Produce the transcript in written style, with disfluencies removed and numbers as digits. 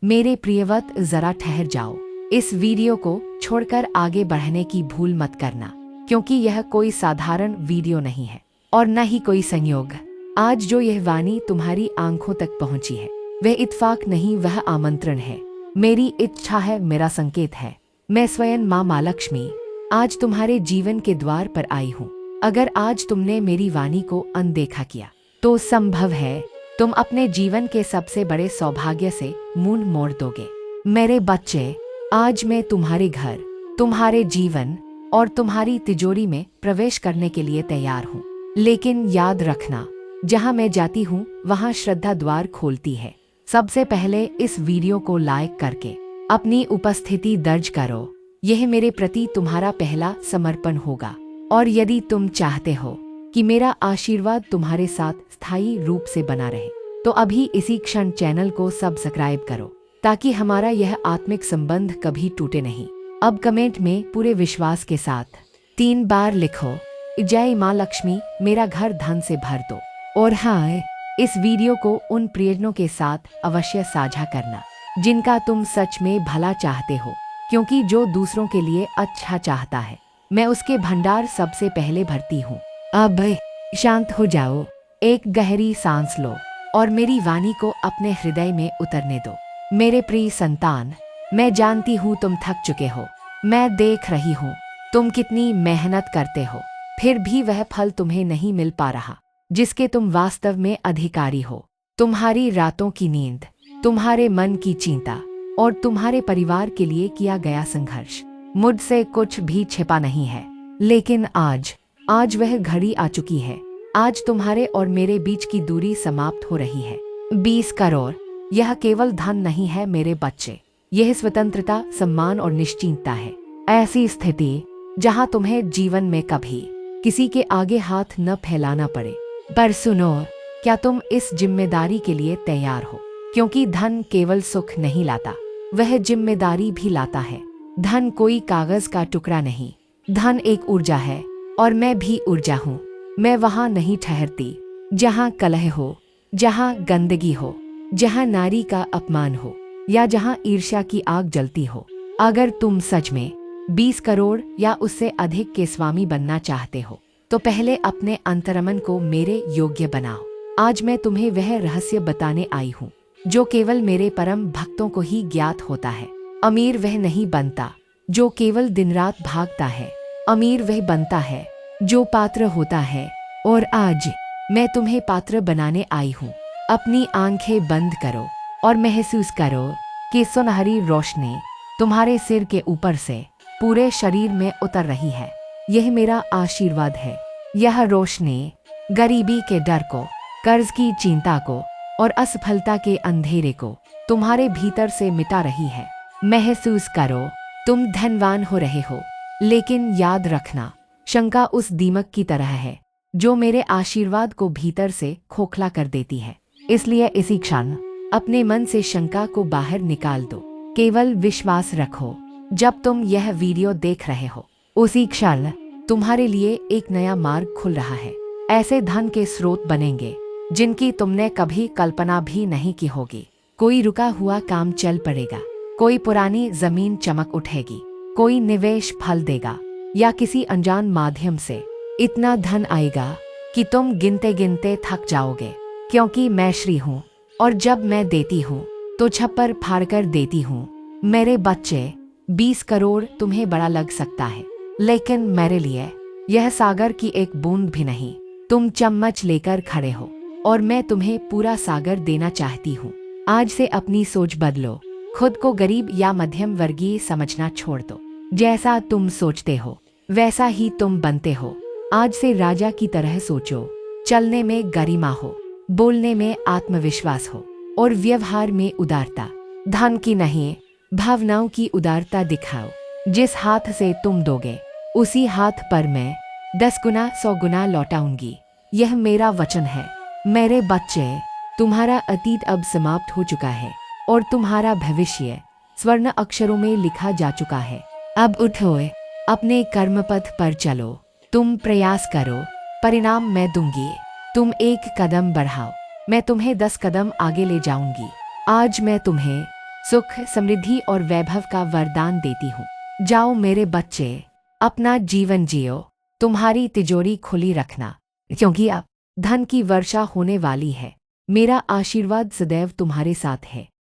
मेरे प्रियवत जरा ठहर जाओ। इस वीडियो को छोड़कर आगे बढ़ने की भूल मत करना, क्योंकि यह कोई साधारण वीडियो नहीं है और न ही कोई संयोग। आज जो यह वाणी तुम्हारी आंखों तक पहुंची है वह इत्फाक नहीं, वह आमंत्रण है। मेरी इच्छा है, मेरा संकेत है। मैं स्वयं माँ महालक्ष्मी आज तुम्हारे जीवन के द्वार पर आई हूँ। अगर आज तुमने मेरी वाणी को अनदेखा किया तो संभव है तुम अपने जीवन के सबसे बड़े सौभाग्य से मुंह मोड़ दोगे। मेरे बच्चे, आज मैं तुम्हारे घर, तुम्हारे जीवन और तुम्हारी तिजोरी में प्रवेश करने के लिए तैयार हूँ। लेकिन याद रखना, जहाँ मैं जाती हूँ वहाँ श्रद्धा द्वार खोलती है। सबसे पहले इस वीडियो को लाइक करके अपनी उपस्थिति दर्ज करो। यह मेरे प्रति तुम्हारा पहला समर्पण होगा। और यदि तुम चाहते हो कि मेरा आशीर्वाद तुम्हारे साथ स्थायी रूप से बना रहे तो अभी इसी क्षण चैनल को सब्सक्राइब करो, ताकि हमारा यह आत्मिक संबंध कभी टूटे नहीं। अब कमेंट में पूरे विश्वास के साथ 3 बार लिखो, जय माँ लक्ष्मी, मेरा घर धन से भर दो। और हाँ, इस वीडियो को उन प्रियजनों के साथ अवश्य साझा करना जिनका तुम सच में भला चाहते हो, क्योंकि जो दूसरों के लिए अच्छा चाहता है मैं उसके भंडार सबसे पहले भरती हूँ। अब शांत हो जाओ, एक गहरी सांस लो और मेरी वाणी को अपने हृदय में उतरने दो। मेरे प्रिय संतान, मैं जानती हूँ तुम थक चुके हो। मैं देख रही हूँ तुम कितनी मेहनत करते हो, फिर भी वह फल तुम्हें नहीं मिल पा रहा जिसके तुम वास्तव में अधिकारी हो। तुम्हारी रातों की नींद, तुम्हारे मन की चिंता और तुम्हारे परिवार के लिए किया गया संघर्ष मुझसे कुछ भी छिपा नहीं है। लेकिन आज वह घड़ी आ चुकी है। आज तुम्हारे और मेरे बीच की दूरी समाप्त हो रही है। 20 करोड़, यह केवल धन नहीं है मेरे बच्चे, यह स्वतंत्रता, सम्मान और निश्चिंतता है। ऐसी स्थिति जहां तुम्हें जीवन में कभी किसी के आगे हाथ न फैलाना पड़े। पर सुनो, क्या तुम इस जिम्मेदारी के लिए तैयार हो? क्योंकि धन केवल सुख नहीं लाता, वह जिम्मेदारी भी लाता है। धन कोई कागज का टुकड़ा नहीं, धन एक ऊर्जा है और मैं भी ऊर्जा हूँ। मैं वहाँ नहीं ठहरती जहाँ कलह हो, जहाँ गंदगी हो, जहाँ नारी का अपमान हो या जहाँ ईर्ष्या की आग जलती हो। अगर तुम सच में 20 करोड़ या उससे अधिक के स्वामी बनना चाहते हो तो पहले अपने अंतर्मन को मेरे योग्य बनाओ। आज मैं तुम्हें वह रहस्य बताने आई हूँ जो केवल मेरे परम भक्तों को ही ज्ञात होता है। अमीर वह नहीं बनता जो केवल दिन रात भागता है, अमीर वह बनता है जो पात्र होता है। और आज मैं तुम्हें पात्र बनाने आई हूँ। अपनी आंखें बंद करो और महसूस करो कि सुनहरी रोशनी तुम्हारे सिर के ऊपर से पूरे शरीर में उतर रही है। यह मेरा आशीर्वाद है। यह रोशनी गरीबी के डर को, कर्ज की चिंता को और असफलता के अंधेरे को तुम्हारे भीतर से मिटा रही है। महसूस करो तुम धनवान हो रहे हो, लेकिन याद रखना, शंका उस दीमक की तरह है जो मेरे आशीर्वाद को भीतर से खोखला कर देती है। इसलिए इसी क्षण अपने मन से शंका को बाहर निकाल दो। केवल विश्वास रखो, जब तुम यह वीडियो देख रहे हो उसी क्षण तुम्हारे लिए एक नया मार्ग खुल रहा है। ऐसे धन के स्रोत बनेंगे जिनकी तुमने कभी कल्पना भी नहीं की होगी। कोई रुका हुआ काम चल पड़ेगा, कोई पुरानी जमीन चमक उठेगी, कोई निवेश फल देगा या किसी अनजान माध्यम से इतना धन आएगा कि तुम गिनते गिनते थक जाओगे। क्योंकि मैं श्री हूँ और जब मैं देती हूँ तो छप्पर फाड़कर देती हूँ। मेरे बच्चे, 20 करोड़ तुम्हें बड़ा लग सकता है, लेकिन मेरे लिए यह सागर की एक बूंद भी नहीं। तुम चम्मच लेकर खड़े हो और मैं तुम्हें पूरा सागर देना चाहती हूँ। आज से अपनी सोच बदलो, खुद को गरीब या मध्यम वर्गीय समझना छोड़ दो। जैसा तुम सोचते हो वैसा ही तुम बनते हो। आज से राजा की तरह सोचो, चलने में गरिमा हो, बोलने में आत्मविश्वास हो और व्यवहार में उदारता। धन की नहीं, भावनाओं की उदारता दिखाओ। जिस हाथ से तुम दोगे उसी हाथ पर मैं 10 गुना 100 गुना लौटाऊंगी। यह मेरा वचन है। मेरे बच्चे, तुम्हारा अतीत अब समाप्त हो चुका है और तुम्हारा भविष्य स्वर्ण अक्षरों में लिखा जा चुका है। अब उठो, अपने कर्म पथ पर चलो। तुम प्रयास करो, परिणाम मैं दूंगी। तुम एक कदम बढ़ाओ, मैं तुम्हें 10 कदम आगे ले जाऊंगी। आज मैं तुम्हें सुख, समृद्धि और वैभव का वरदान देती हूँ। जाओ मेरे बच्चे, अपना जीवन जियो। तुम्हारी तिजोरी खुली रखना, क्योंकि अब धन की वर्षा होने वाली है। मेरा आशीर्वाद सदैव तुम्हारे साथ है।